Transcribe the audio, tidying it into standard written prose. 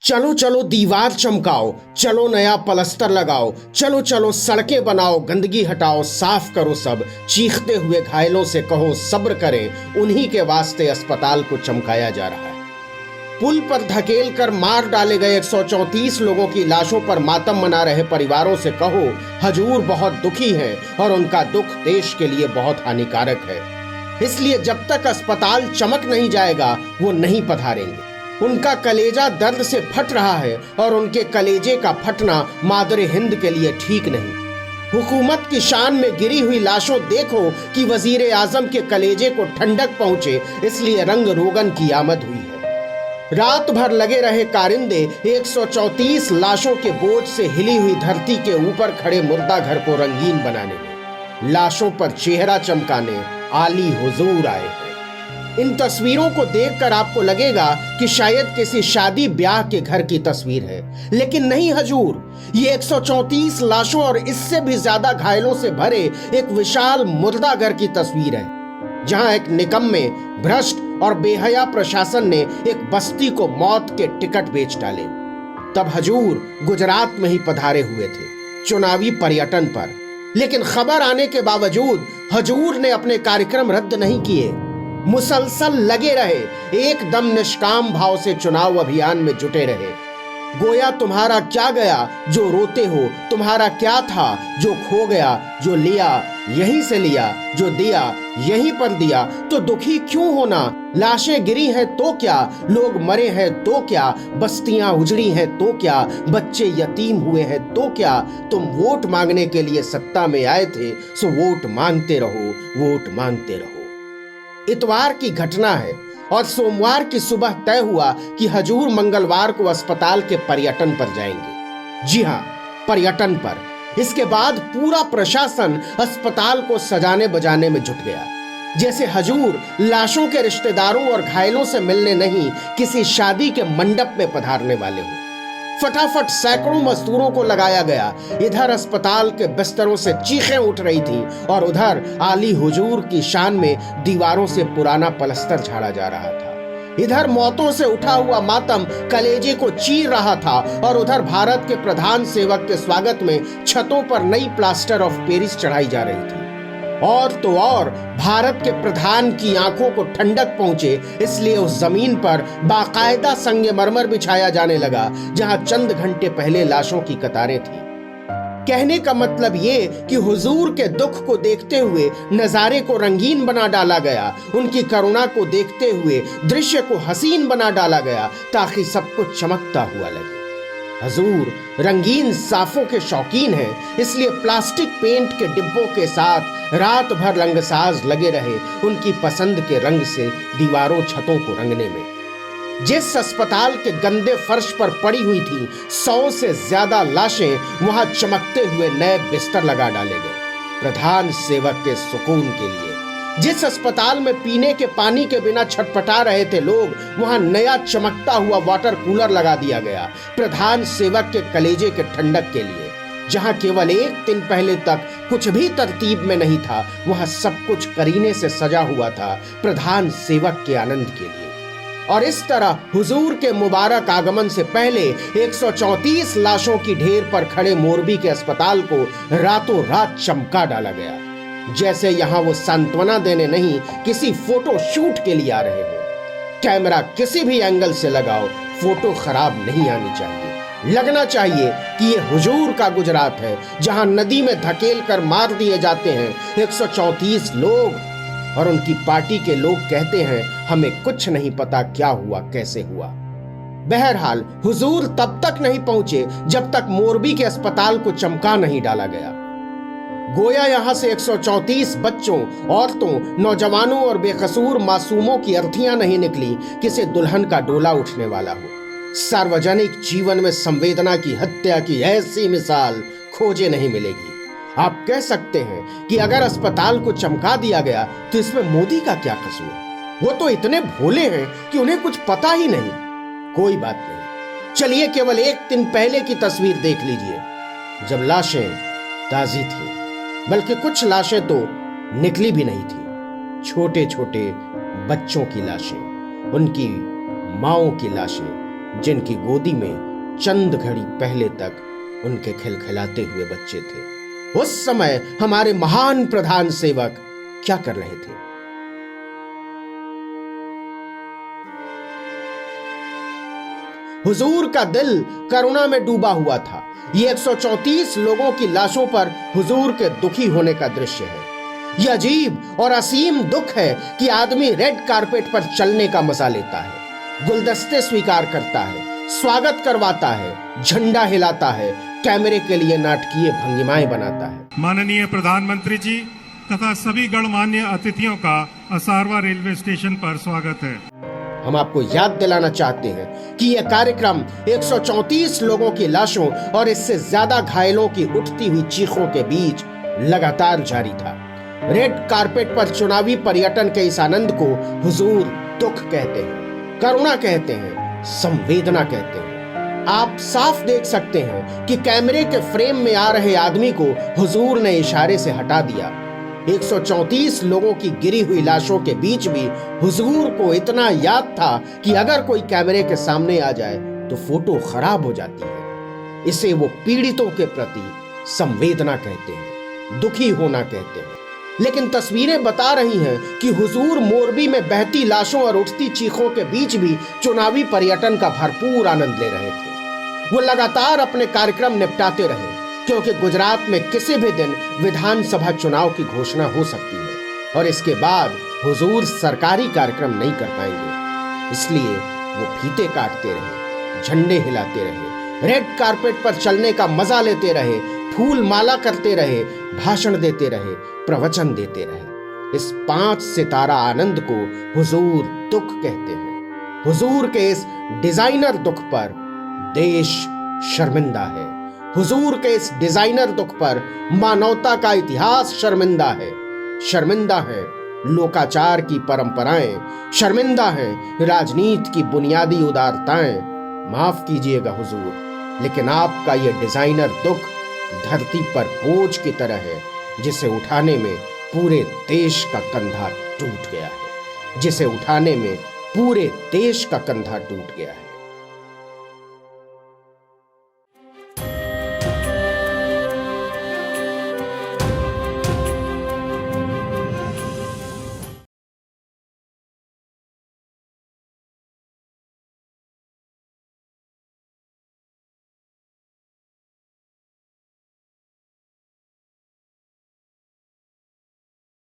चलो चलो दीवार चमकाओ, चलो नया पलस्तर लगाओ, चलो चलो सड़कें बनाओ, गंदगी हटाओ, साफ करो सब, चीखते हुए घायलों से कहो सब्र करें, उन्हीं के वास्ते अस्पताल को चमकाया जा रहा है। पुल पर धकेल कर मार डाले गए 134 लोगों की लाशों पर मातम मना रहे परिवारों से कहो हजूर बहुत दुखी हैं और उनका दुख देश के लिए बहुत हानिकारक है, इसलिए जब तक अस्पताल चमक नहीं जाएगा वो नहीं पधारेंगे। उनका कलेजा दर्द से फट रहा है और उनके कलेजे का फटना मादरे हिंद के लिए ठीक नहीं। हुकूमत की शान में गिरी हुई लाशों देखो कि वजीर आजम के कलेजे को ठंडक पहुंचे, इसलिए रंग रोगन की आमद हुई है। रात भर लगे रहे कारिंदे 134 लाशों के बोझ से हिली हुई धरती के ऊपर खड़े मुर्दा घर को रंगीन बनाने में, लाशों पर चेहरा चमकाने आली हुजूर आए हैं। इन तस्वीरों को देखकर आपको लगेगा कि शायद किसी शादी ब्याह के घर की तस्वीर है, लेकिन नहीं हजूर, ये 134 लाशों और इससे भी ज्यादा घायलों से भरे एक विशाल मुर्दा घर की तस्वीर है, जहां एक निकम्मे, भ्रष्ट और बेहया प्रशासन ने एक बस्ती को मौत के टिकट बेच डाले। तब हजूर गुजरात में ही पधारे हुए थे चुनावी पर्यटन पर, लेकिन खबर आने के बावजूद हजूर ने अपने कार्यक्रम रद्द नहीं किए, मुसलसल लगे रहे, एकदम निष्काम भाव से चुनाव अभियान में जुटे रहे। गोया तुम्हारा क्या गया जो रोते हो, तुम्हारा क्या था जो खो गया, जो लिया यहीं से लिया, जो दिया यहीं पर दिया, तो दुखी क्यों होना, लाशें गिरी हैं तो क्या, लोग मरे हैं तो क्या, बस्तियां उजड़ी हैं तो क्या, बच्चे यतीम हुए हैं तो क्या, तुम वोट मांगने के लिए सत्ता में आए थे, सो वोट मांगते रहो, वोट मांगते रहो। इतवार की घटना है और सोमवार की सुबह तय हुआ कि हजूर मंगलवार को अस्पताल के पर्यटन पर जाएंगे। जी हां, पर्यटन पर। इसके बाद पूरा प्रशासन अस्पताल को सजाने बजाने में जुट गया, जैसे हजूर लाशों के रिश्तेदारों और घायलों से मिलने नहीं, किसी शादी के मंडप में पधारने वाले हो। फटाफट सैकड़ों मजदूरों को लगाया गया। इधर अस्पताल के बिस्तरों से चीखें उठ रही थी और उधर आली हुजूर की शान में दीवारों से पुराना पलस्तर झाड़ा जा रहा था। इधर मौतों से उठा हुआ मातम कलेजे को चीर रहा था और उधर भारत के प्रधान सेवक के स्वागत में छतों पर नई प्लास्टर ऑफ पेरिस चढ़ाई जा रही थी। और तो और भारत के प्रधान की आंखों को ठंडक पहुंचे, इसलिए उस जमीन पर बाकायदा संगमरमर बिछाया जाने लगा, जहां चंद घंटे पहले लाशों की कतारें थी। कहने का मतलब ये कि हुजूर के दुख को देखते हुए नजारे को रंगीन बना डाला गया, उनकी करुणा को देखते हुए दृश्य को हसीन बना डाला गया, ताकि सब कुछ चमकता हुआ लगे। हजूर रंगीन साफों के शौकीन हैं, इसलिए प्लास्टिक पेंट के डिब्बों के साथ रात भर रंगसाज लगे रहे, उनकी पसंद के रंग से दीवारों छतों को रंगने में। जिस अस्पताल के गंदे फर्श पर पड़ी हुई थी 100 से ज्यादा लाशें, वहां चमकते हुए नए बिस्तर लगा डाले गए, प्रधान सेवक के सुकून के लिए। जिस अस्पताल में पीने के पानी के बिना छटपटा रहे थे लोग, वहां नया चमकता हुआ वाटर कूलर लगा दिया गया, प्रधान सेवक के कलेजे के ठंडक के लिए। जहां केवल एक दिन पहले तक कुछ भी तरतीब में नहीं था, वहां सब कुछ करीने से सजा हुआ था, प्रधान सेवक के आनंद के लिए। और इस तरह हुजूर के मुबारक आगमन से पहले 134 लाशों की ढेर पर खड़े मोरबी के अस्पताल को रातों रात चमका डाला गया, जैसे यहां वो सांत्वना देने नहीं, किसी फोटो शूट के लिए आ रहे हो। कैमरा किसी भी एंगल से लगाओ, फोटो खराब नहीं आनी चाहिए। लगना चाहिए कि ये हुजूर का गुजरात है, जहां नदी में धकेल कर मार दिए जाते हैं 134 लोग, और उनकी पार्टी के लोग कहते हैं हमें कुछ नहीं पता क्या हुआ, कैसे हुआ। बहरहाल हुजूर तब तक नहीं पहुंचे जब तक मोरबी के अस्पताल को चमका नहीं डाला गया। गोया यहां से 134 बच्चों, औरतों, नौजवानों और बेकसूर मासूमों की अर्थियां नहीं निकली, किसी दुल्हन का डोला उठने वाला हो। सार्वजनिक जीवन में संवेदना की हत्या की ऐसी मिसाल खोजे नहीं मिलेगी। आप कह सकते हैं कि अगर अस्पताल को चमका दिया गया तो इसमें मोदी का क्या कसूर, वो तो इतने भोले हैं कि उन्हें कुछ पता ही नहीं। कोई बात नहीं, चलिए केवल एक दिन पहले की तस्वीर देख लीजिए, जब लाशें ताजी थी, बल्कि कुछ लाशें तो निकली भी नहीं थी। छोटे छोटे बच्चों की लाशें, उनकी माओं की लाशें, जिनकी गोदी में चंद घड़ी पहले तक उनके खिलखिलाते हुए बच्चे थे। उस समय हमारे महान प्रधान सेवक क्या कर रहे थे? हुजूर का दिल करुणा में डूबा हुआ था। ये 134 लोगों की लाशों पर हुजूर के दुखी होने का दृश्य है। यह अजीब और असीम दुख है कि आदमी रेड कारपेट पर चलने का मजा लेता है, गुलदस्ते स्वीकार करता है, स्वागत करवाता है, झंडा हिलाता है, कैमरे के लिए नाटकीय भंगिमाएं बनाता है। माननीय प्रधानमंत्री जी तथा सभी गणमान्य अतिथियों का असारवा रेलवे स्टेशन पर स्वागत है। हम आपको याद दिलाना चाहते हैं कि यह कार्यक्रम 134 लोगों की लाशों और इससे ज्यादा घायलों की उठती हुई चीखों के बीच लगातार जारी था। रेड कारपेट पर चुनावी पर्यटन के इस आनंद को हुजूर दुख कहते हैं, करुणा कहते हैं, संवेदना कहते हैं। आप साफ देख सकते हैं कि कैमरे के फ्रेम में आ रहे आदमी को हुजूर ने इशारे से हटा दिया। 134 लोगों की गिरी हुई लाशों के बीच भी हुजूर को इतना याद था कि अगर कोई कैमरे के सामने आ जाए तो फोटो खराब हो जाती है। इसे वो पीड़ितों के प्रति संवेदना कहते हैं, दुखी होना कहते हैं। लेकिन तस्वीरें बता रही हैं कि हुजूर मोरबी में बहती लाशों और उठती चीखों के बीच भी चुनावी पर्यटन का भरपूर आनंद ले रहे थे। वो लगातार अपने कार्यक्रम निपटाते रहे, क्योंकि गुजरात में किसी भी दिन विधानसभा चुनाव की घोषणा हो सकती है और इसके बाद हुजूर सरकारी कार्यक्रम नहीं कर पाएंगे। इसलिए वो फीते काटते रहे, झंडे हिलाते रहे, रेड कारपेट पर चलने का मजा लेते रहे, फूल माला करते रहे, भाषण देते रहे, प्रवचन देते रहे। इस 5 सितारा आनंद को हुजूर दुख कहते हैं। हुजूर के इस डिजाइनर दुख पर देश शर्मिंदा है। हुजूर के इस डिजाइनर दुख पर मानवता का इतिहास शर्मिंदा है। शर्मिंदा है लोकाचार की परंपराएं, शर्मिंदा है राजनीति की बुनियादी उदारताएं। माफ कीजिएगा हुजूर, लेकिन आपका यह डिजाइनर दुख धरती पर बोझ की तरह है, जिसे उठाने में पूरे देश का कंधा टूट गया है, जिसे उठाने में पूरे देश का कंधा टूट गया है।